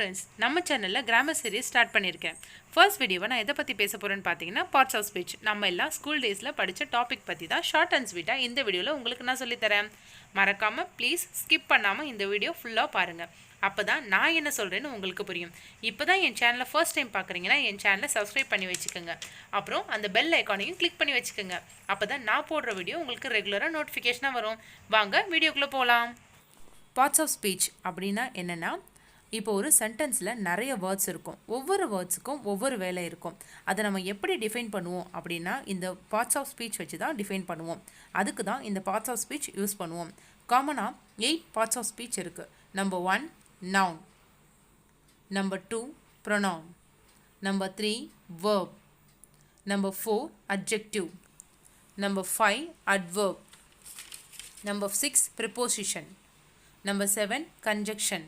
Friends, நம்ம சேனலில் grammar series start பண்ணியிருக்கேன். ஃபர்ஸ்ட் வீடியோவை நான் எதை பற்றி பேச போகிறேன்னு பார்த்தீங்கன்னா பார்ட்ஸ் ஆஃப் ஸ்பீச். நம்ம எல்லாம் ஸ்கூல் டேஸில் படித்த டாபிக் பற்றி தான் ஷார்ட் அண்ட் ஸ்வீட்டாக இந்த வீடியோவில் உங்களுக்கு நான் சொல்லித்தரேன். மறக்காமல் ப்ளீஸ் ஸ்கிப் பண்ணாமல் இந்த வீடியோ ஃபுல்லாக பாருங்கள். அப்போ தான் நான் என்ன சொல்கிறேன்னு உங்களுக்கு புரியும். இப்போ தான் என் சேனலை ஃபர்ஸ்ட் டைம் பார்க்குறீங்கன்னா என் சேனலை சப்ஸ்கிரைப் பண்ணி வச்சுக்கோங்க. அப்புறம் அந்த பெல் ஐக்கானையும் கிளிக் பண்ணி வச்சுக்கோங்க. அப்போ தான் நான் போடுற வீடியோ உங்களுக்கு ரெகுலராக நோட்டிஃபிகேஷனாக வரும். வாங்க வீடியோக்குள்ளே போகலாம். பார்ட்ஸ் ஆஃப் ஸ்பீச் அப்படின்னா என்னென்னா, இப்போ ஒரு சென்டென்ஸில் நிறைய வேர்ட்ஸ் இருக்கும். ஒவ்வொரு வேர்ட்ஸுக்கும் ஒவ்வொரு வேலை இருக்கும். அதை நம்ம எப்படி டிஃபைன் பண்ணுவோம் அப்படின்னா இந்த பார்ட்ஸ் ஆஃப் ஸ்பீச் வச்சு தான் டிஃபைன் பண்ணுவோம். அதுக்கு தான் இந்த பார்ட்ஸ் ஆஃப் ஸ்பீச் யூஸ் பண்ணுவோம். காமனாக 8 பார்ட்ஸ் ஆஃப் ஸ்பீச் இருக்குது. Number 1 noun, number 2 pronoun, number 3 verb, number 4 adjective, number 5 adverb, number 6 preposition, number 7 conjunction,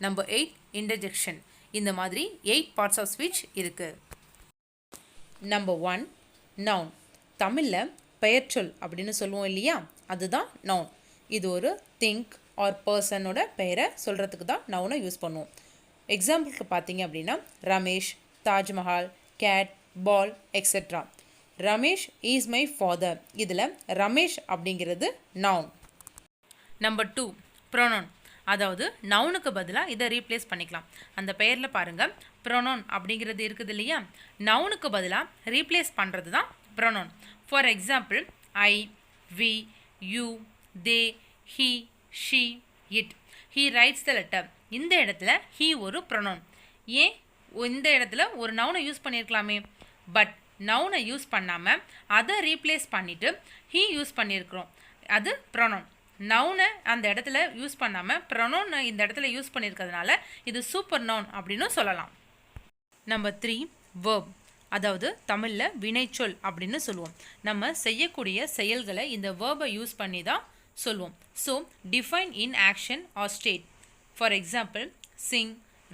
number 8 interjection. இந்த மாதிரி 8 parts of speech இருக்கு. number 1 noun. தமிழில் பெயர்ச்சொல் அப்படின்னு சொல்லுவோம் இல்லையா, அதுதான் noun. இது ஒரு திங்க் ஆர் பர்சனோட பெயரை சொல்கிறதுக்கு தான் நவுனை யூஸ் பண்ணுவோம். எக்ஸாம்பிளுக்கு பார்த்தீங்க அப்படின்னா Ramesh, Taj Mahal, cat, ball etcetera. Ramesh is my father. இதில் ரமேஷ் அப்படிங்கிறது நவுன். Number 2 pronoun. அதாவது நவுனுக்கு பதிலாக இதை ரீப்ளேஸ் பண்ணிக்கலாம். அந்த பெயரில் பாருங்கள் ப்ரோனவுன் அப்படிங்கிறது இருக்குது இல்லையா, நவுனுக்கு பதிலாக ரீப்ளேஸ் பண்ணுறது தான் pronoun. For example I, we, you, they, he, she, it. He writes the letter. இந்த இடத்துல ஹீ ஒரு ப்ரொனவுன். ஏன் இந்த இடத்துல ஒரு நவுனை யூஸ் பண்ணியிருக்கலாமே, பட் நவுனை யூஸ் பண்ணாமல் அதை ரீப்ளேஸ் பண்ணிவிட்டு ஹீ யூஸ் பண்ணியிருக்கிறோம். அது ப்ரொனவுன். நவுனை அந்த இடத்துல யூஸ் பண்ணாமல் ப்ரொனவுன் இந்த இடத்துல யூஸ் பண்ணியிருக்கிறதுனால இது சூப்பர் நவுன் அப்படின்னு சொல்லலாம். Number 3 verb. அதாவது தமிழில் வினைச்சொல் அப்படின்னு சொல்லுவோம். நம்ம செய்யக்கூடிய செயல்களை இந்த வேர்பை யூஸ் பண்ணி தான் சொல்லுவோம். So define in action or state. For example sing,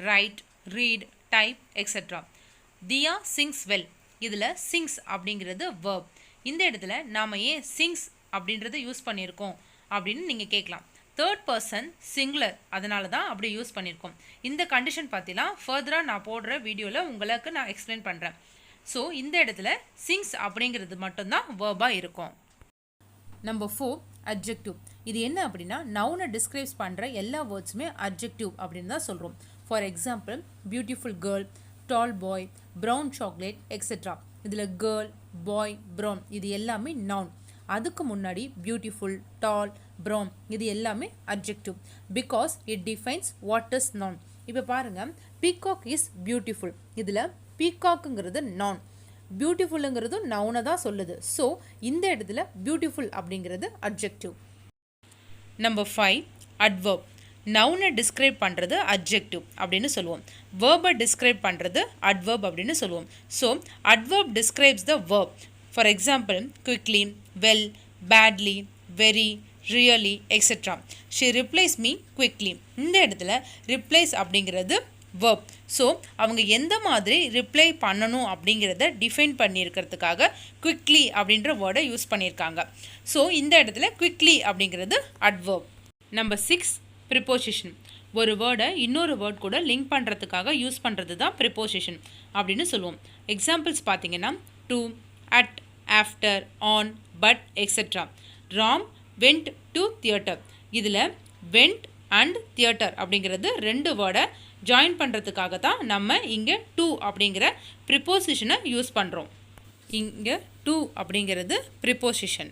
write, read, type etcetera. தியா சிங்ஸ் வெல். இதில் சிங்ஸ் அப்படிங்கிறது வேர்ப். இந்த இடத்துல நாம் ஏன் சிங்ஸ் அப்படின்றத யூஸ் பண்ணியிருக்கோம் அப்படின்னு நீங்கள் கேட்கலாம். தேர்ட் பர்சன் சிங்குலர், அதனால தான் அப்படி யூஸ் பண்ணியிருக்கோம். இந்த கண்டிஷன் பார்த்தீங்கன்னா ஃபர்தராக நான் போடுற வீடியோவில் உங்களுக்கு நான் எக்ஸ்பிளைன் பண்ணுறேன். ஸோ இந்த இடத்துல சிங்ஸ் அப்படிங்கிறது மட்டும்தான் வேர்பாக இருக்கும். Number 4 adjective. இது என்ன அப்படின்னா நவுனை டிஸ்கிரைப்ஸ் பண்ணுற எல்லா வேர்ட்ஸுமே அட்ஜெக்டிவ் அப்படின்னு தான் சொல்கிறோம். For example beautiful girl, tall boy, brown chocolate etcetera. இதில் கேர்ள், பாய், ப்ரௌன் இது எல்லாமே நவுன். அதுக்கு முன்னாடி பியூட்டிஃபுல், டால், ப்ரௌன் இது எல்லாமே adjective because it defines what is noun. இப்போ பாருங்கள் பீகாக் இஸ் பியூட்டிஃபுல். இதில் பீகாக்குங்கிறது நவுன், பியூட்டிஃபுல்லுங்கிறது நவுனை தான் சொல்லுது. ஸோ இந்த இடத்துல பியூட்டிஃபுல் அப்படிங்கிறது அட்ஜெக்டிவ். Number 5 adverb. நவுனை டிஸ்கிரைப் பண்ணுறது அட்ஜெக்டிவ் அப்படின்னு சொல்லுவோம். வேர்பை டிஸ்கிரைப் பண்ணுறது adverb அப்படின்னு சொல்லுவோம். So adverb describes the verb. For example quickly, well, badly, very, really etcetera. She replies me quickly. இந்த இடத்துல ரிப்ளைஸ் அப்படிங்கிறது verb. ஸோ அவங்க எந்த மாதிரி ரிப்ளை பண்ணணும் அப்படிங்கிறத டிஃபைன் பண்ணியிருக்கிறதுக்காக குவிக்லி அப்படின்ற வேர்டை யூஸ் பண்ணியிருக்காங்க. ஸோ இந்த இடத்துல குவிக்லி அப்படிங்கிறது adverb. Number 6 preposition. ஒரு வேர்டை இன்னொரு வேர்ட் கூட லிங்க் பண்ணுறதுக்காக யூஸ் பண்ணுறது தான் ப்ரிப்போசிஷன் அப்படின்னு சொல்லுவோம். எக்ஸாம்பிள்ஸ் பார்த்தீங்கன்னா to, at, after, on, but etcetera. Ram went to theatre. இதில் வெண்ட் அண்ட் தியேட்டர் அப்படிங்கிறது 2 வேர்டை ஜாயின் பண்ணுறதுக்காக தான் நம்ம இங்கே டு அப்படிங்கிற ப்ரிப்போசிஷனை யூஸ் பண்ணுறோம். இங்கே டு அப்படிங்கிறது ப்ரிப்போசிஷன்.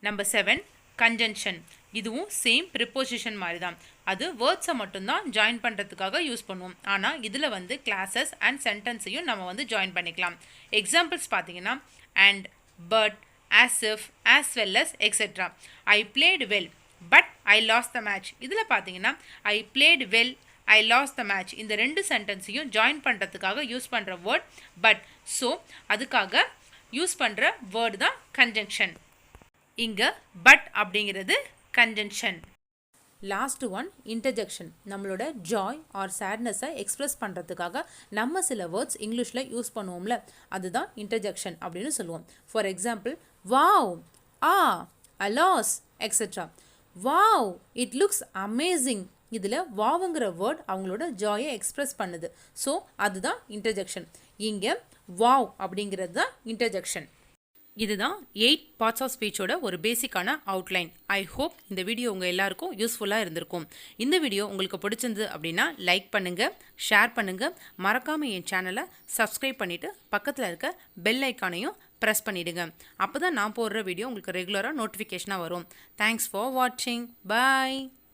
Number 7 conjunction. இதுவும் சேம் ப்ரிப்போசிஷன் மாதிரி தான். அது வேர்ட்ஸை மட்டும்தான் ஜாயின் பண்ணுறதுக்காக யூஸ் பண்ணுவோம். ஆனால் இதில் வந்து கிளாஸஸ் அண்ட் சென்டென்ஸையும் நம்ம ஜாயின் பண்ணிக்கலாம். எக்ஸாம்பிள்ஸ் பார்த்தீங்கன்னா and, but, as if, as well as etc. I played well but I lost the match. இதில் பார்த்தீங்கன்னா I played well, I lost the match. இந்த 2 சென்டென்ஸையும் ஜாயின் பண்ணுறதுக்காக யூஸ் பண்ணுற வேர்ட் பட். ஸோ அதுக்காக use பண்ணுற word தான் conjunction. இங்கே but அப்படிங்கிறது கன்ஜங்ஷன். Last one interjection. நம்மளோட ஜாய் ஆர் சேட்னஸை எக்ஸ்ப்ரெஸ் பண்ணுறதுக்காக நம்ம சில வேர்ட்ஸ் இங்கிலீஷில் யூஸ் பண்ணுவோம்ல, அதுதான் இன்டர்ஜெக்ஷன் அப்படின்னு சொல்லுவோம். For example wow, ah, alas etcetera. Wow, it looks amazing. இதில் வாவுங்கிற வேர்ட் அவங்களோட ஜாயை எக்ஸ்பிரஸ் பண்ணுது. ஸோ அதுதான் இன்டர்ஜெக்ஷன். இங்கே வாவ் அப்படிங்கிறது தான் இன்டர்ஜெக்ஷன். இதுதான் 8 பார்ட்ஸ் ஆஃப் ஸ்பீச்சோட ஒரு பேசிக்கான அவுட்லைன். ஐ ஹோப் இந்த வீடியோ உங்கள் எல்லாருக்கும் யூஸ்ஃபுல்லாக இருந்திருக்கும். இந்த வீடியோ உங்களுக்கு பிடிச்சிருந்து அப்படின்னா லைக் பண்ணுங்கள், ஷேர் பண்ணுங்கள், மறக்காமல் என் சேனலை சப்ஸ்கிரைப் பண்ணிவிட்டு பக்கத்தில் இருக்க பெல் ஐக்கானையும் ப்ரெஸ் பண்ணிவிடுங்க. அப்போ தான் நான் போடுற வீடியோ உங்களுக்கு ரெகுலராக நோட்டிஃபிகேஷனாக வரும். தேங்க்ஸ் ஃபார் வாட்சிங். பாய்.